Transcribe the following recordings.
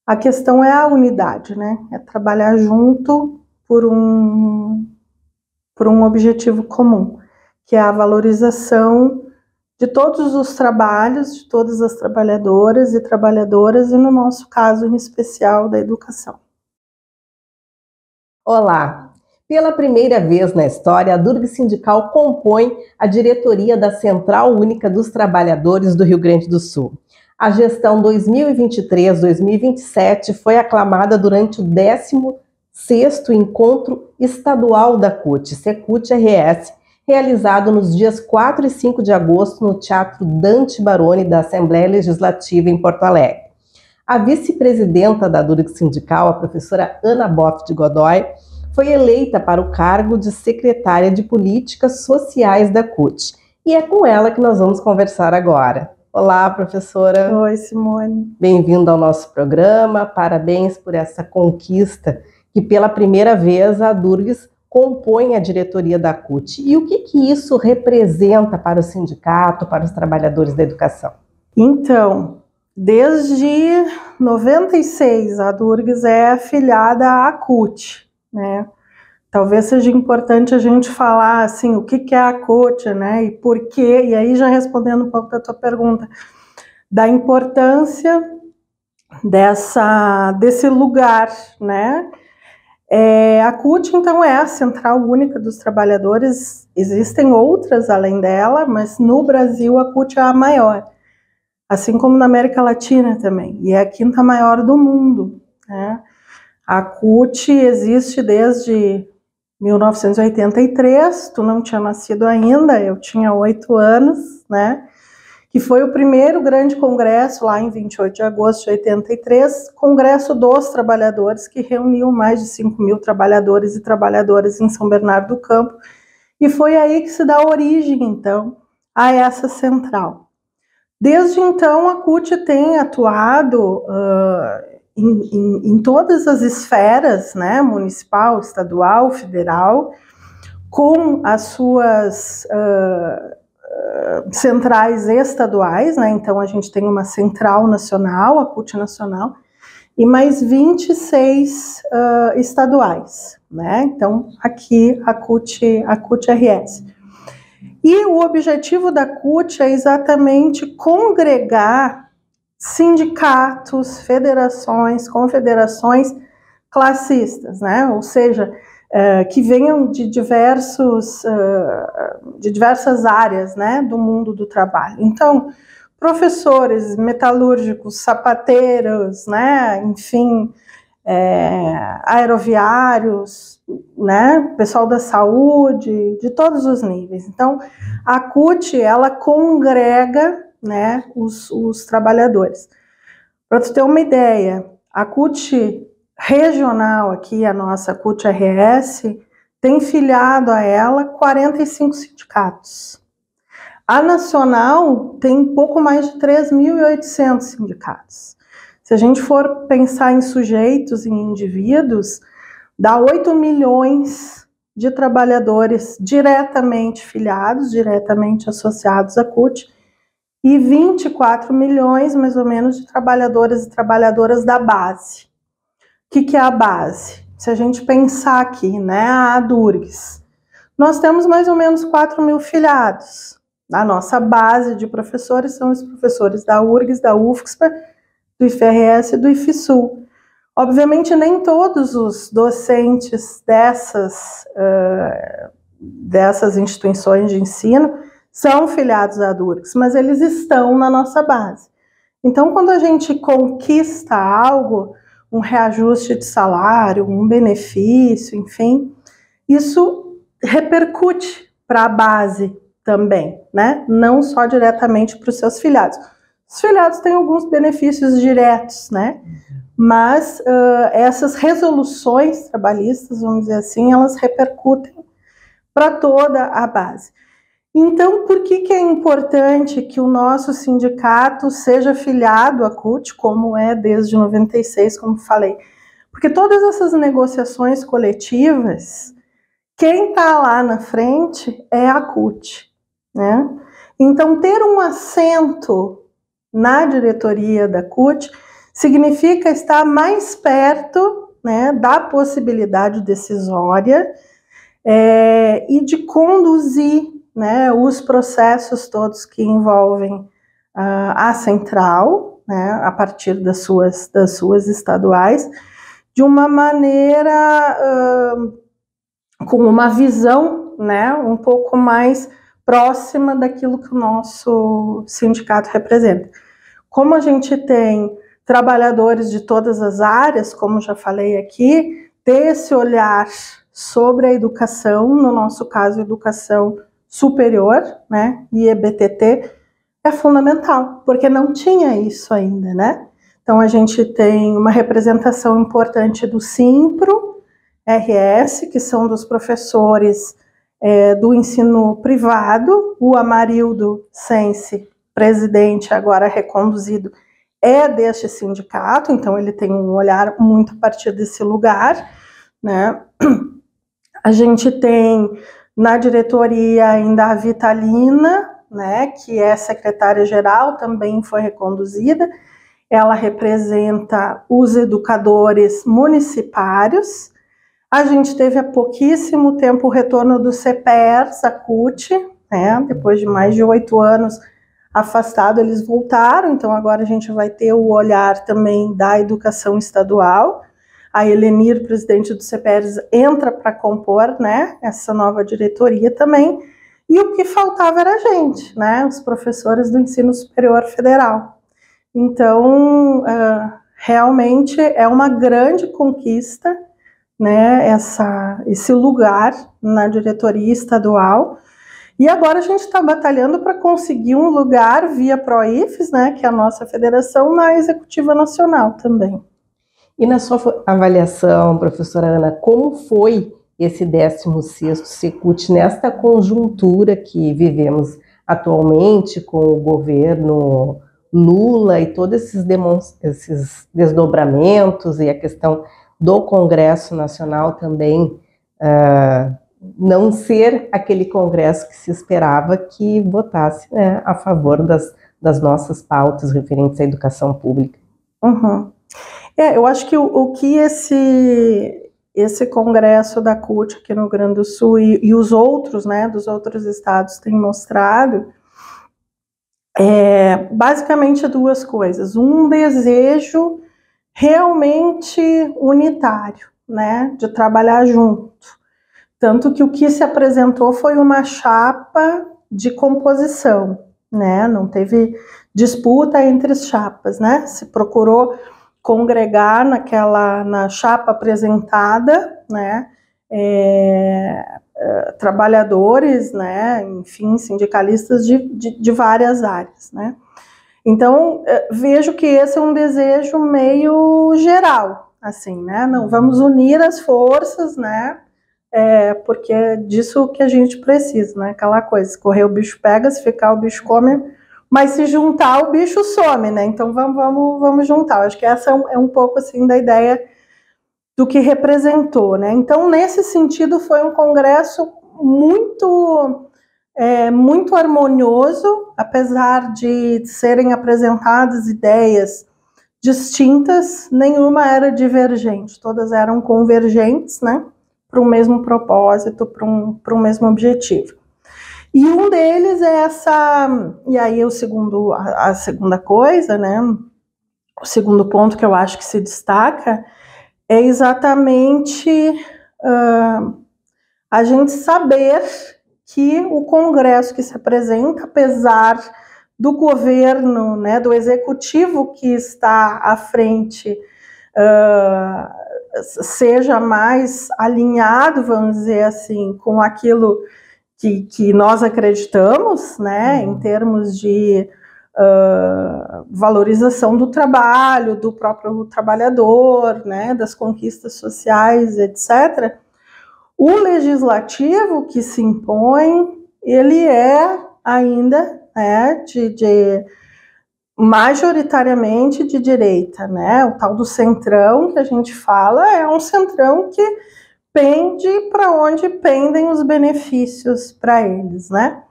A questão é a unidade, né? É trabalhar junto por um objetivo comum, que é a valorização de todos os trabalhos, de todas as trabalhadoras, e no nosso caso em especial da educação. Olá! Pela primeira vez na história, a Durgs Sindical compõe a diretoria da Central Única dos Trabalhadores do Rio Grande do Sul. A gestão 2023-2027 foi aclamada durante o 16º Encontro Estadual da CUT, Secult-RS, realizado nos dias 4 e 5 de agosto no Teatro Dante Baroni da Assembleia Legislativa em Porto Alegre. A vice-presidenta da Durgs Sindical, a professora Ana Boff de Godoy, foi eleita para o cargo de secretária de Políticas Sociais da CUT. E é com ela que nós vamos conversar agora. Olá, professora. Oi, Simone. Bem-vinda ao nosso programa. Parabéns por essa conquista que pela primeira vez a Durgs compõe a diretoria da CUT. E o que isso representa para o sindicato, para os trabalhadores da educação? Então, desde 96 a Durgs é afiliada à CUT, né? Talvez seja importante a gente falar assim, o que é a CUT, né? E por quê? E aí já respondendo um pouco da tua pergunta, da importância desse lugar, né? A CUT, então, é a Central Única dos Trabalhadores. Existem outras além dela, mas no Brasil a CUT é a maior, assim como na América Latina também, e é a quinta maior do mundo, né? A CUT existe desde 1983, tu não tinha nascido ainda, eu tinha 8 anos, né? Que foi o primeiro grande congresso, lá em 28 de agosto de 83, Congresso dos Trabalhadores, que reuniu mais de 5.000 trabalhadores e trabalhadoras em São Bernardo do Campo, e foi aí que se dá origem, então, a essa central. Desde então, a CUT tem atuado em todas as esferas, né, municipal, estadual, federal, com as suas centrais estaduais, né? Então a gente tem uma central nacional, a CUT nacional, e mais 26 estaduais, né? Então aqui a CUT-RS. E o objetivo da CUT é exatamente congregar sindicatos, federações, confederações classistas, né? Ou seja, que venham de diversas áreas, né, do mundo do trabalho. Então, professores, metalúrgicos, sapateiros, né, enfim, aeroviários, né, pessoal da saúde, de todos os níveis. Então, a CUT, ela congrega, né, os trabalhadores. Para tu ter uma ideia, a CUT regional aqui, a nossa CUT-RS, tem filiado a ela 45 sindicatos. A nacional tem pouco mais de 3.800 sindicatos. Se a gente for pensar em sujeitos, em indivíduos, dá 8 milhões de trabalhadores diretamente filiados, diretamente associados à CUT, e 24 milhões, mais ou menos, de trabalhadoras e trabalhadoras da base. O que é a base? Se a gente pensar aqui, né, a Durgs, nós temos mais ou menos 4.000 filiados. A nossa base de professores são os professores da URGS, da UFSPA, do IFRS e do IFSUL. Obviamente, nem todos os docentes dessas instituições de ensino são filiados à Durgs, mas eles estão na nossa base. Então, quando a gente conquista algo, um reajuste de salário, um benefício, enfim, isso repercute para a base também, né? Não só diretamente para os seus filiados. Os filiados têm alguns benefícios diretos, né? Mas essas resoluções trabalhistas, vamos dizer assim, elas repercutem para toda a base. Então, por que é importante que o nosso sindicato seja filiado à CUT, como é desde 96, como falei? Porque todas essas negociações coletivas, quem está lá na frente é a CUT, né? Então, ter um assento na diretoria da CUT significa estar mais perto, né, da possibilidade decisória e de conduzir, né, os processos todos que envolvem a central, né, a partir das suas estaduais, de uma maneira com uma visão, né, um pouco mais próxima daquilo que o nosso sindicato representa. Como a gente tem trabalhadores de todas as áreas, como já falei aqui, ter esse olhar sobre a educação, no nosso caso, educação superior, né, e EBTT, é fundamental, porque não tinha isso ainda, né? Então, a gente tem uma representação importante do Simpro, RS, que são dos professores do ensino privado, o Amarildo Sense, presidente, agora reconduzido, é deste sindicato, então ele tem um olhar muito a partir desse lugar, né? A gente tem na diretoria ainda a Vitalina, né, que é secretária-geral, também foi reconduzida. Ela representa os educadores municipários. A gente teve há pouquíssimo tempo o retorno do CEPERS, a CUT, né, depois de mais de 8 anos afastado, eles voltaram, então agora a gente vai ter o olhar também da educação estadual. A Helenir, presidente do CEPERS, entra para compor, né, essa nova diretoria também, e o que faltava era a gente, né, os professores do ensino superior federal. Então, realmente é uma grande conquista, né, esse lugar na diretoria estadual, e agora a gente está batalhando para conseguir um lugar via PROIFES, né, que é a nossa federação, na executiva nacional também. E na sua avaliação, professora Ana, como foi esse 16º Secult nesta conjuntura que vivemos atualmente com o governo Lula e todos esses desdobramentos e a questão do Congresso Nacional também não ser aquele Congresso que se esperava que votasse, né, a favor das nossas pautas referentes à educação pública? Uhum. Eu acho que o que esse congresso da CUT aqui no Rio Grande do Sul e os outros, né, dos outros estados têm mostrado basicamente duas coisas. Um desejo realmente unitário, né, de trabalhar junto. Tanto que o que se apresentou foi uma chapa de composição, né, não teve disputa entre as chapas, né, se procurou congregar na chapa apresentada, né, trabalhadores, né, enfim, sindicalistas de várias áreas, né. Então, vejo que esse é um desejo meio geral, assim, né, não, vamos unir as forças, né, porque é disso que a gente precisa, né, aquela coisa, se correr o bicho pega, se ficar o bicho come, mas se juntar o bicho some, né, então vamos juntar. Eu acho que essa é um pouco, assim, da ideia do que representou, né. Então, nesse sentido, foi um congresso muito harmonioso, apesar de serem apresentadas ideias distintas, nenhuma era divergente, todas eram convergentes, né, para o mesmo propósito, para um mesmo objetivo. E um deles é e aí a segunda coisa, né, o segundo ponto que eu acho que se destaca é exatamente a gente saber que o Congresso que se apresenta, apesar do governo, né, do executivo que está à frente, seja mais alinhado, vamos dizer assim, com aquilo que nós acreditamos, né, em termos de valorização do trabalho, do próprio trabalhador, né, das conquistas sociais, etc. O legislativo que se impõe, ele é ainda, né, majoritariamente de direita, né, o tal do centrão que a gente fala é um centrão que pende para onde pendem os benefícios para eles, né.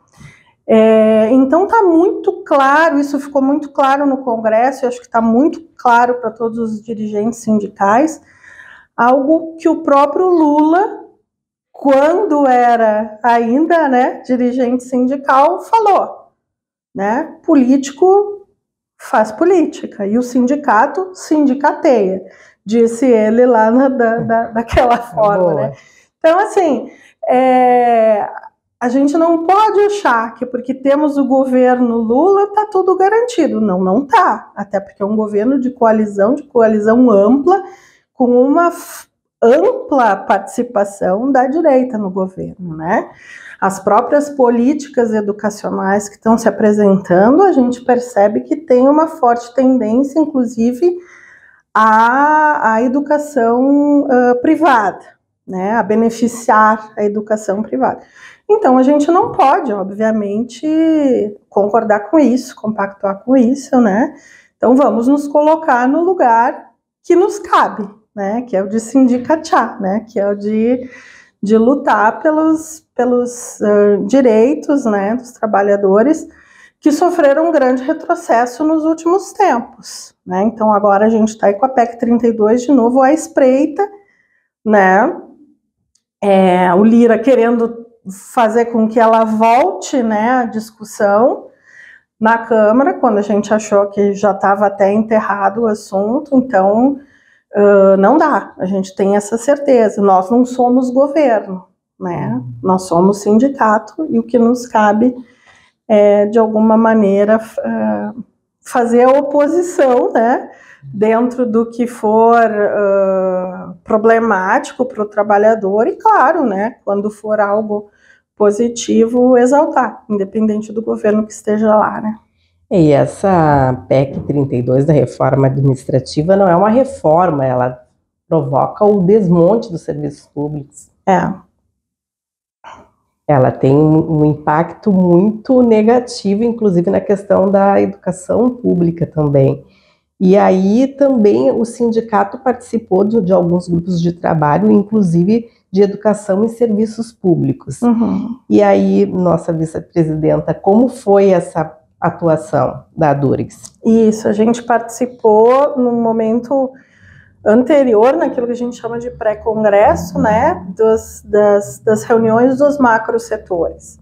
Então está muito claro, isso ficou muito claro no Congresso, e acho que está muito claro para todos os dirigentes sindicais, algo que o próprio Lula, quando era ainda, né, dirigente sindical, falou, né? Político faz política e o sindicato sindicateia, disse ele lá daquela forma, né? Então, assim, a gente não pode achar que porque temos o governo Lula está tudo garantido. Não, não está. Até porque é um governo de coalizão ampla, com uma ampla participação da direita no governo, né? As próprias políticas educacionais que estão se apresentando, a gente percebe que tem uma forte tendência, inclusive, à educação privada, né? A beneficiar a educação privada. Então, a gente não pode, obviamente, concordar com isso, compactuar com isso, né? Então, vamos nos colocar no lugar que nos cabe, né? Que é o de sindicatear, né? Que é o de lutar pelos direitos, né, dos trabalhadores que sofreram um grande retrocesso nos últimos tempos, né? Então, agora a gente está aí com a PEC 32 de novo à espreita, né? O Lira querendo fazer com que ela volte, né, à discussão na Câmara, quando a gente achou que já estava até enterrado o assunto. Então, não dá, a gente tem essa certeza, nós não somos governo, né, nós somos sindicato, e o que nos cabe é, de alguma maneira, fazer a oposição, né, dentro do que for problemático para o trabalhador, e claro, né, quando for algo positivo, exaltar, independente do governo que esteja lá, né. E essa PEC 32 da reforma administrativa não é uma reforma, ela provoca o desmonte dos serviços públicos. Ela tem um impacto muito negativo, inclusive na questão da educação pública também. E aí também o sindicato participou de alguns grupos de trabalho, inclusive de educação e serviços públicos. Uhum. E aí, nossa vice-presidenta, como foi essa atuação da Durgs? Isso, a gente participou no momento anterior, naquilo que a gente chama de pré-congresso, né, das reuniões dos macrosetores.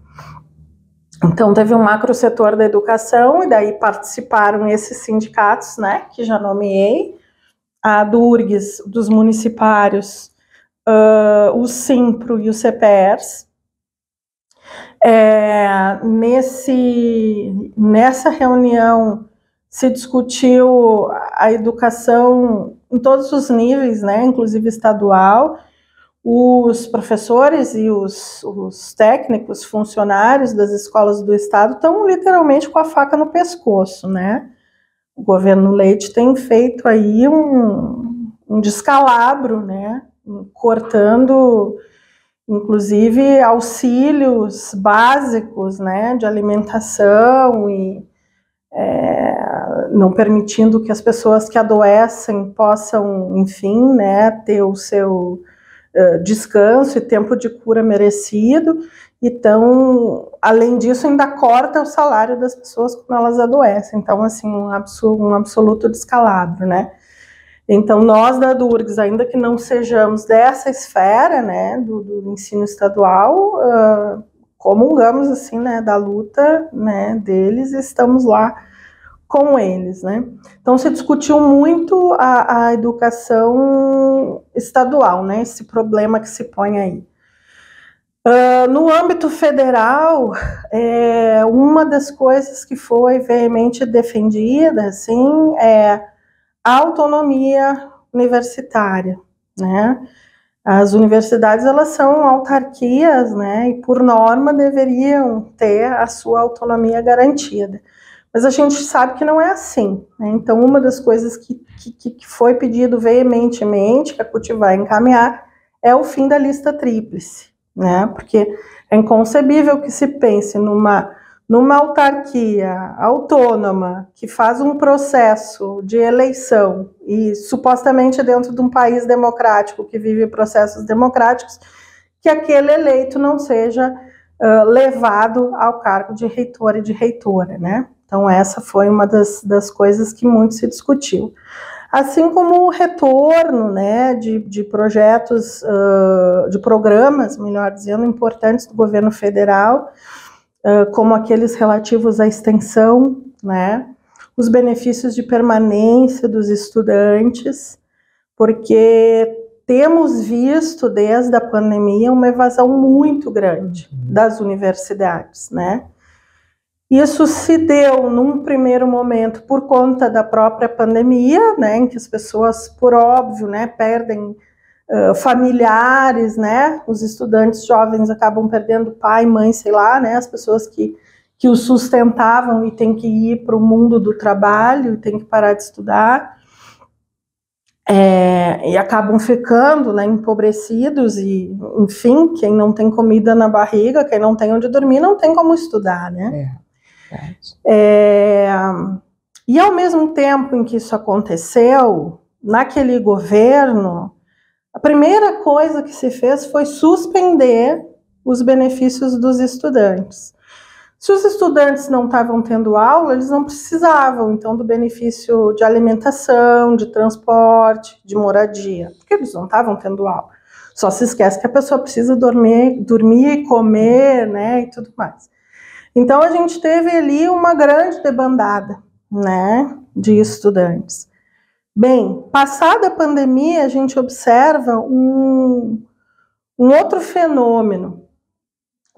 Então, teve um macrosetor da educação, e daí participaram esses sindicatos, né, que já nomeei, a Durgs, dos municipários, o Simpro e o CPERS. Nessa reunião se discutiu a educação em todos os níveis, né, inclusive estadual. Os professores e os técnicos, funcionários das escolas do estado estão literalmente com a faca no pescoço, né? O governo Leite tem feito aí um descalabro, né, cortando inclusive auxílios básicos, né, de alimentação, e não permitindo que as pessoas que adoecem possam, enfim, né, ter o seu descanso e tempo de cura merecido. Então, além disso, ainda corta o salário das pessoas quando elas adoecem. Então, assim, um absoluto descalabro, né? Então, nós da Durgs, ainda que não sejamos dessa esfera, né, do ensino estadual, comungamos, assim, né, da luta, né, deles, e estamos lá com eles, né. Então, se discutiu muito a educação estadual, né, esse problema que se põe aí. No âmbito federal, uma das coisas que foi veemente defendida, assim, é a autonomia universitária, né? As universidades, elas são autarquias, né? E por norma deveriam ter a sua autonomia garantida. Mas a gente sabe que não é assim, né? Então, uma das coisas que foi pedido veementemente, que a CUT vai encaminhar, é o fim da lista tríplice, né? Porque é inconcebível que se pense numa autarquia autônoma que faz um processo de eleição, e supostamente dentro de um país democrático que vive processos democráticos, que aquele eleito não seja levado ao cargo de reitor e de reitora, né? Então essa foi uma das coisas que muito se discutiu. Assim como o retorno, né, de projetos, de programas, melhor dizendo, importantes do governo federal, como aqueles relativos à extensão, né, os benefícios de permanência dos estudantes, porque temos visto desde a pandemia uma evasão muito grande das universidades, né? Isso se deu num primeiro momento por conta da própria pandemia, né, em que as pessoas, por óbvio, né, perdem familiares, né, os estudantes jovens acabam perdendo pai, mãe, sei lá, né, as pessoas que os sustentavam e têm que ir para o mundo do trabalho, têm que parar de estudar, e acabam ficando, né, empobrecidos e, enfim, quem não tem comida na barriga, quem não tem onde dormir, não tem como estudar, né? E ao mesmo tempo em que isso aconteceu, naquele governo, a primeira coisa que se fez foi suspender os benefícios dos estudantes. Se os estudantes não estavam tendo aula, eles não precisavam, então, do benefício de alimentação, de transporte, de moradia, porque eles não estavam tendo aula. Só se esquece que a pessoa precisa dormir, comer, né, e tudo mais. Então, a gente teve ali uma grande debandada, né, de estudantes. Bem, passada a pandemia, a gente observa um outro fenômeno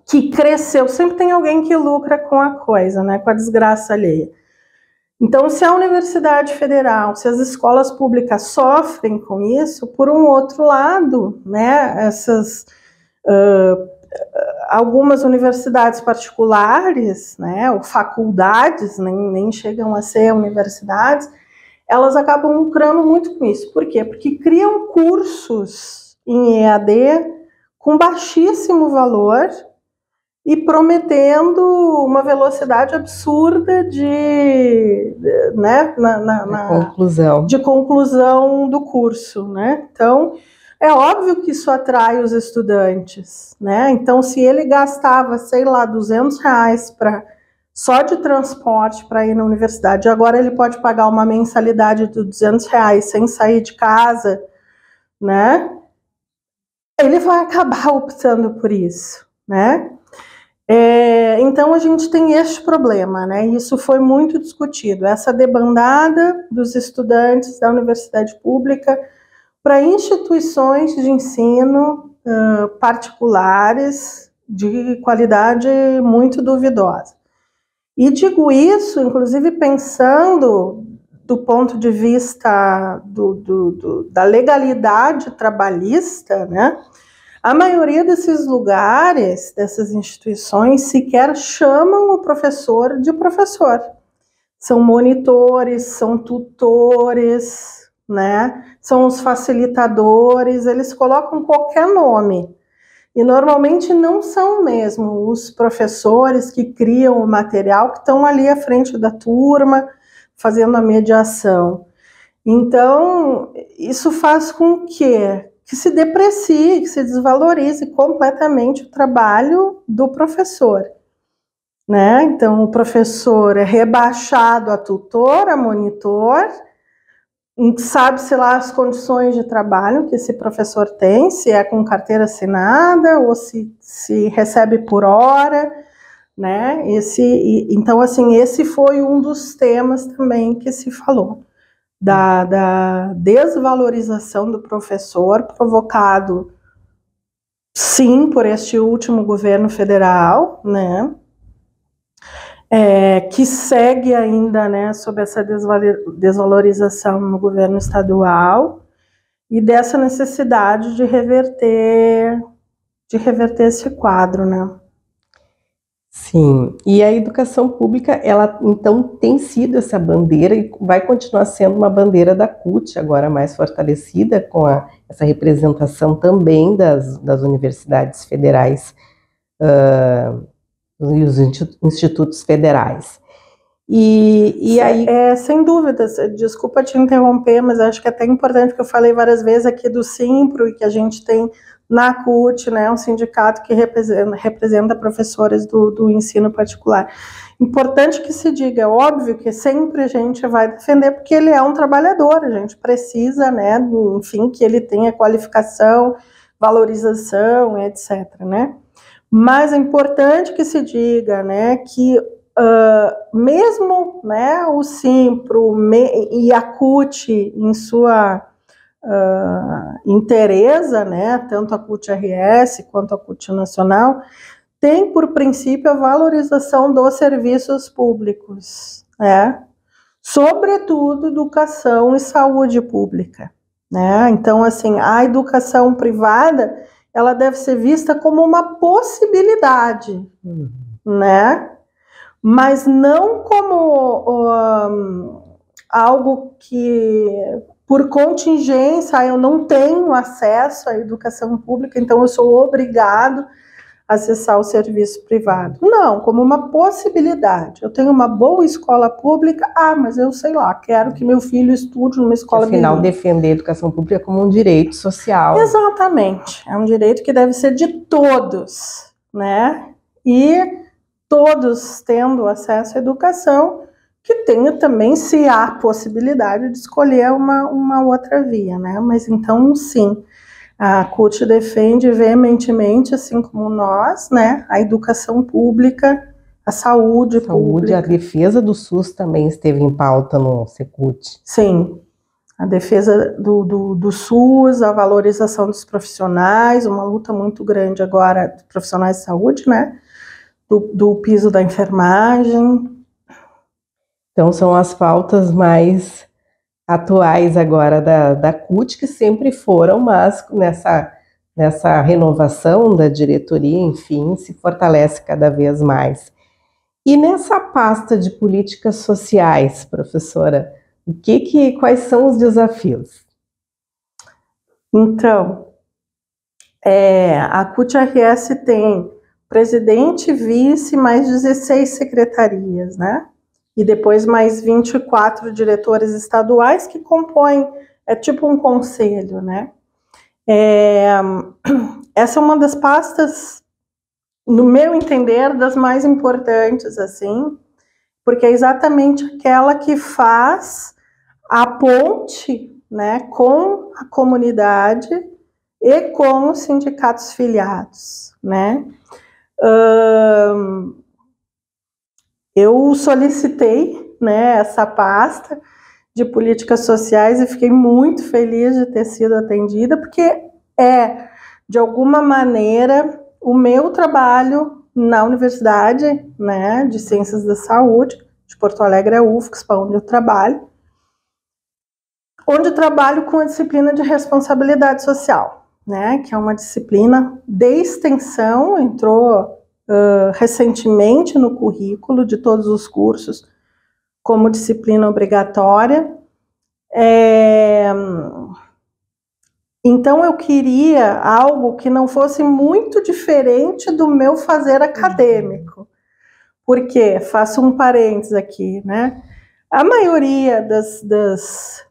que cresceu. Sempre tem alguém que lucra com a coisa, né, com a desgraça alheia. Então, se a Universidade Federal, se as escolas públicas sofrem com isso, por um outro lado, né, algumas universidades particulares, né, ou faculdades, nem chegam a ser universidades, elas acabam lucrando muito com isso. Por quê? Porque criam cursos em EAD com baixíssimo valor e prometendo uma velocidade absurda né, de conclusão do curso, né? Então, é óbvio que isso atrai os estudantes, né? Então, se ele gastava, sei lá, R$200 só de transporte para ir na universidade, agora ele pode pagar uma mensalidade de R$200 sem sair de casa, né? Ele vai acabar optando por isso, né? Então a gente tem este problema, né? Isso foi muito discutido, essa debandada dos estudantes da universidade pública para instituições de ensino particulares de qualidade muito duvidosa. E digo isso, inclusive, pensando do ponto de vista da legalidade trabalhista, né? A maioria desses lugares, dessas instituições, sequer chamam o professor de professor. São monitores, são tutores, né? São os facilitadores, eles colocam qualquer nome. E normalmente não são mesmo os professores que criam o material, que estão ali à frente da turma, fazendo a mediação. Então, isso faz com que se deprecie, que se desvalorize completamente o trabalho do professor, né? Então, o professor é rebaixado a tutor, a monitor, sabe-se lá as condições de trabalho que esse professor tem, se é com carteira assinada ou se recebe por hora, né? Então, assim, esse foi um dos temas também que se falou. Da desvalorização do professor, provocado, sim, por este último governo federal, né, que segue ainda, né, sob essa desvalorização no governo estadual, e dessa necessidade de reverter esse quadro, né. Sim, e a educação pública, ela então tem sido essa bandeira e vai continuar sendo uma bandeira da CUT, agora mais fortalecida com essa representação também das universidades federais e os institutos federais. E aí... sem dúvidas, desculpa te interromper, mas acho que é até importante, que eu falei várias vezes aqui do Simpro, e que a gente tem na CUT, né, um sindicato que representa professores do ensino particular. Importante que se diga, é óbvio que sempre a gente vai defender, porque ele é um trabalhador, a gente precisa, né, enfim, que ele tenha qualificação, valorização, etc., né? Mas é importante que se diga, né, que mesmo, né, o Simpro e a CUT em sua inteireza, né, tanto a CUT-RS quanto a CUT Nacional, tem por princípio a valorização dos serviços públicos, né, sobretudo educação e saúde pública, né. Então, assim, a educação privada, ela deve ser vista como uma possibilidade, né, mas não como algo que, por contingência, eu não tenho acesso à educação pública, então eu sou obrigado a acessar o serviço privado. Não, como uma possibilidade. Eu tenho uma boa escola pública, mas eu sei lá, quero que meu filho estude numa escola bilíngue. Afinal, defender a educação pública como um direito social. Exatamente, é um direito que deve ser de todos, né? E todos tendo acesso à educação, que tenha também, se há possibilidade de escolher uma outra via, né? Mas então, sim, a CUT defende veementemente, assim como nós, né, a educação pública, a saúde pública. A defesa do SUS também esteve em pauta no Secult. Sim, a defesa do SUS, a valorização dos profissionais, uma luta muito grande agora dos profissionais de saúde, né? Do piso da enfermagem. Então são as pautas mais atuais agora da CUT, que sempre foram, mas nessa renovação da diretoria, enfim, se fortalece cada vez mais. E nessa pasta de políticas sociais, professora, quais são os desafios? Então, a CUT-RS tem presidente, vice, mais 16 secretarias, né? E depois mais 24 diretores estaduais que compõem, é tipo um conselho, né? Essa é uma das pastas, no meu entender, das mais importantes, assim, porque é exatamente aquela que faz a ponte, né, com a comunidade e com os sindicatos filiados, né? Eu solicitei, né, essa pasta de políticas sociais e fiquei muito feliz de ter sido atendida, porque de alguma maneira, o meu trabalho na Universidade, né, de Ciências da Saúde, de Porto Alegre, é a UFSC, onde eu trabalho com a disciplina de responsabilidade social, né, que é uma disciplina de extensão, entrou recentemente no currículo de todos os cursos como disciplina obrigatória. Então eu queria algo que não fosse muito diferente do meu fazer acadêmico, porque, faço um parênteses aqui, né, a maioria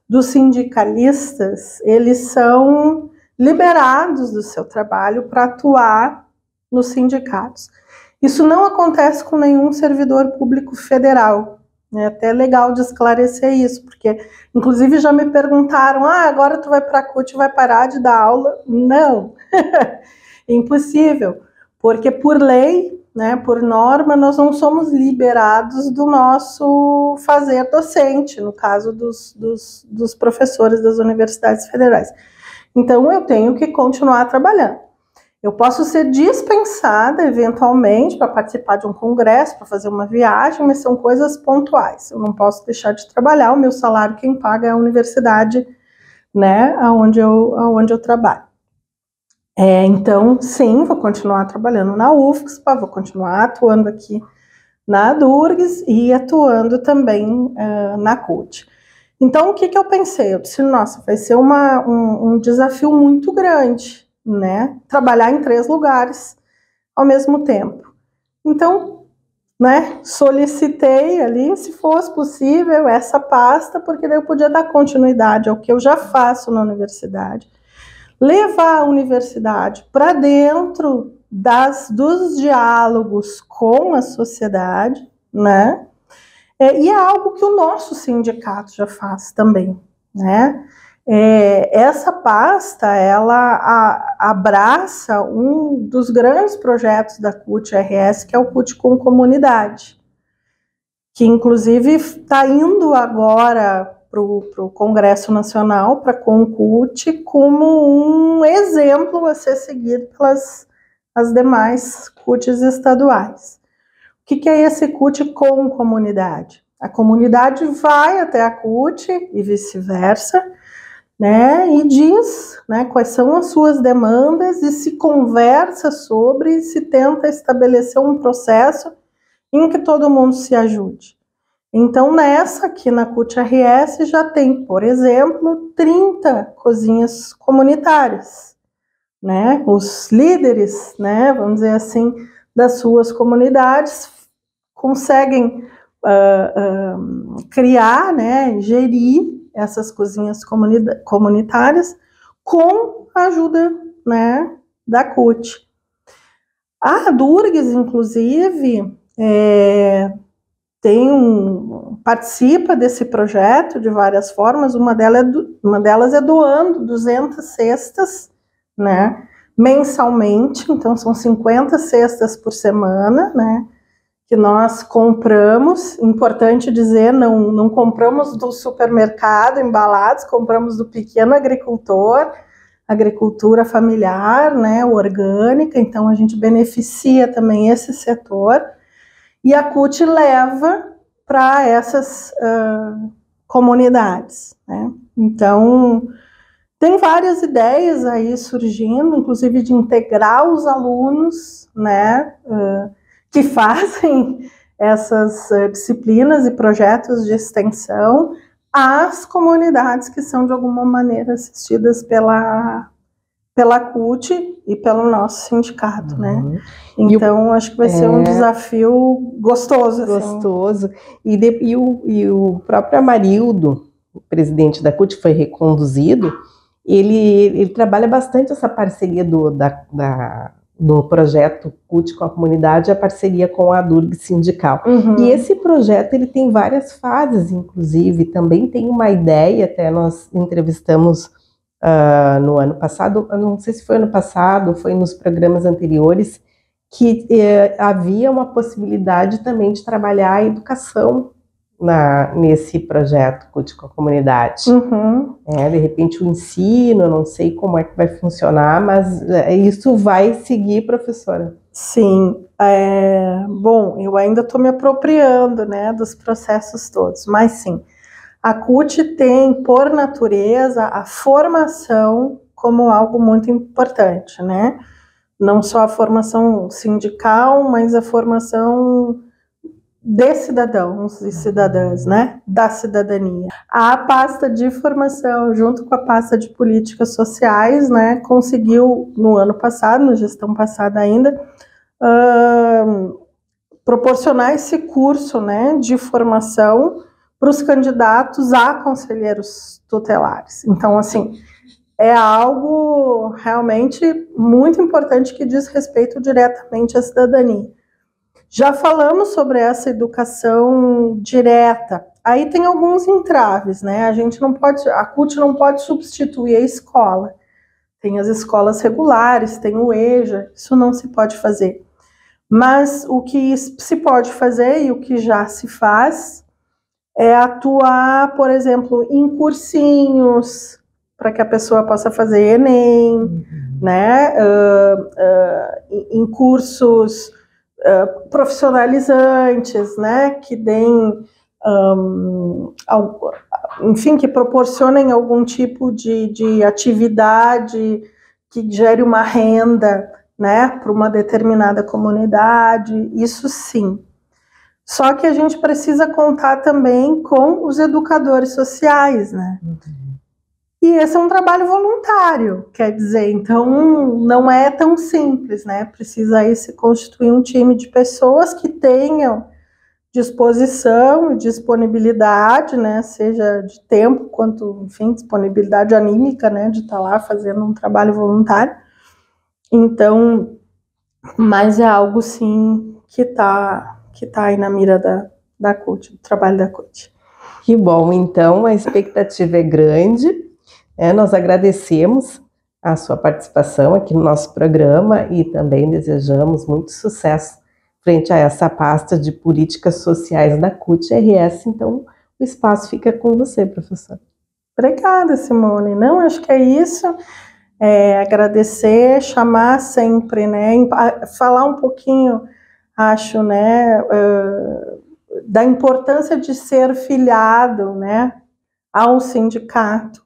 dos sindicalistas, eles são liberados do seu trabalho para atuar nos sindicatos. Isso não acontece com nenhum servidor público federal. É até legal de esclarecer isso, porque inclusive já me perguntaram, agora tu vai para a CUT e vai parar de dar aula? Não, impossível, porque por lei, né, por norma, nós não somos liberados do nosso fazer docente, no caso dos professores das universidades federais. Então eu tenho que continuar trabalhando. Eu posso ser dispensada, eventualmente, para participar de um congresso, para fazer uma viagem, mas são coisas pontuais. Eu não posso deixar de trabalhar, o meu salário quem paga é a universidade, né, aonde eu trabalho. Então, sim, vou continuar trabalhando na UFSC, vou continuar atuando aqui na Durgs e atuando também na CUT. Então, o que eu pensei? Eu disse, nossa, vai ser um desafio muito grande, né, trabalhar em 3 lugares ao mesmo tempo. Então, né, solicitei ali, se fosse possível, essa pasta, porque daí eu podia dar continuidade ao que eu já faço na universidade, levar a universidade para dentro dos diálogos com a sociedade, né? E é algo que o nosso sindicato já faz também, né? Essa pasta, ela abraça um dos grandes projetos da CUT-RS, que é o CUT com Comunidade, que inclusive está indo agora para o Congresso Nacional, para a CONCUT, como um exemplo a ser seguido pelas as demais CUTs estaduais. O que é esse CUT com comunidade? A comunidade vai até a CUT e vice-versa, né, e diz, né, quais são as suas demandas e se conversa sobre e se tenta estabelecer um processo em que todo mundo se ajude. Então, nessa aqui na CUT-RS já tem, por exemplo, 30 cozinhas comunitárias, né? Os líderes, né, vamos dizer assim, das suas comunidades conseguem criar, né, gerir essas cozinhas comunitárias com a ajuda, né, da CUT. A Durgues, inclusive, participa desse projeto de várias formas. Uma delas é doando 200 cestas, né, mensalmente. Então são 50 cestas por semana, né, que nós compramos. Importante dizer, não compramos do supermercado embalados, compramos do pequeno agricultor, agricultura familiar, né, orgânica. Então a gente beneficia também esse setor. E a CUT leva para essas comunidades, né? Então, tem várias ideias aí surgindo, inclusive de integrar os alunos, né, que fazem essas disciplinas e projetos de extensão às comunidades que são, de alguma maneira, assistidas pela CUT e pelo nosso sindicato, né? Então, acho que vai ser um desafio gostoso. Gostoso. Assim. E o próprio Amarildo, o presidente da CUT, foi reconduzido, ele trabalha bastante essa parceria do projeto CUT com a comunidade, a parceria com a Durgues Sindical. Uhum. E esse projeto, ele tem várias fases, inclusive, também tem uma ideia, até nós entrevistamos no ano passado, não sei se foi ano passado, foi nos programas anteriores, que havia uma possibilidade também de trabalhar a educação nesse projeto CUT com a comunidade. Uhum. De repente o ensino, não sei como é que vai funcionar, mas isso vai seguir, professora? Sim, bom, eu ainda estou me apropriando, né, dos processos todos, mas sim, a CUT tem, por natureza, a formação como algo muito importante, né? Não só a formação sindical, mas a formação de cidadãos e cidadãs, né? Da cidadania. A pasta de formação, junto com a pasta de políticas sociais, né, conseguiu, no ano passado, na gestão passada ainda, proporcionar esse curso, né, de formação para os candidatos a conselheiros tutelares. Então, assim, é algo realmente muito importante que diz respeito diretamente à cidadania. Já falamos sobre essa educação direta. Aí tem alguns entraves, né? A CUT não pode substituir a escola. Tem as escolas regulares, tem o EJA, isso não se pode fazer. Mas o que se pode fazer e o que já se faz é atuar, por exemplo, em cursinhos, para que a pessoa possa fazer Enem, né? Em cursos profissionalizantes, né? Que deem, enfim, que proporcionem algum tipo de atividade que gere uma renda, né? Para uma determinada comunidade, isso sim. Só que a gente precisa contar também com os educadores sociais, né? E esse é um trabalho voluntário, quer dizer, então não é tão simples, né? Precisa aí se constituir um time de pessoas que tenham disposição e disponibilidade, né, seja de tempo quanto, enfim, disponibilidade anímica, né, de estar lá fazendo um trabalho voluntário. Então, mas é algo, sim, que tá aí na mira da CUT, do trabalho da CUT. Que bom, então a expectativa é grande, nós agradecemos a sua participação aqui no nosso programa e também desejamos muito sucesso frente a essa pasta de políticas sociais da CUT-RS. Então, o espaço fica com você, professora. Obrigada, Simone. Não, acho que é isso. Agradecer, chamar sempre, né? Falar um pouquinho, acho, né? Da importância de ser filiado, né? Ao sindicato.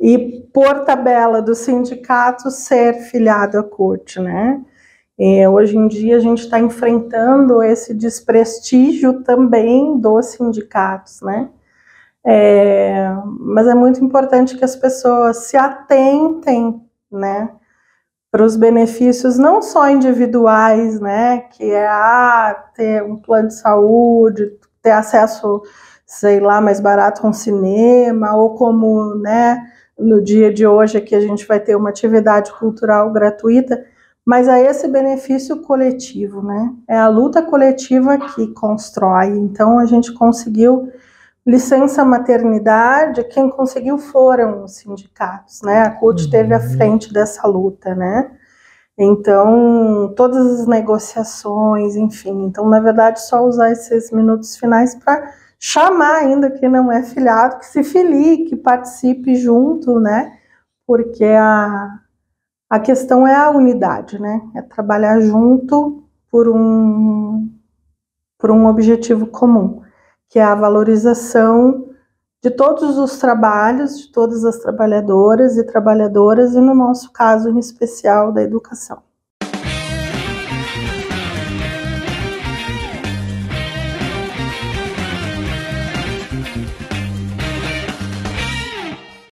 E, por tabela do sindicato, ser filiado à CUT, né? Hoje em dia a gente está enfrentando esse desprestígio também dos sindicatos, né? Mas é muito importante que as pessoas se atentem, né, para os benefícios não só individuais, né, que é ter um plano de saúde, ter acesso, sei lá, mais barato a um cinema, ou como, né, no dia de hoje aqui a gente vai ter uma atividade cultural gratuita, mas é esse benefício coletivo, né? É a luta coletiva que constrói. Então a gente conseguiu licença maternidade, quem conseguiu foram os sindicatos, né? A CUT esteve à frente dessa luta, né? Então, todas as negociações, enfim. Então, na verdade, só usar esses minutos finais para chamar ainda quem não é filiado, que se filie, que participe junto, né? Porque a questão é a unidade, né? É trabalhar junto por um objetivo comum, que é a valorização de todos os trabalhos, de todas as trabalhadoras, e no nosso caso em especial da educação.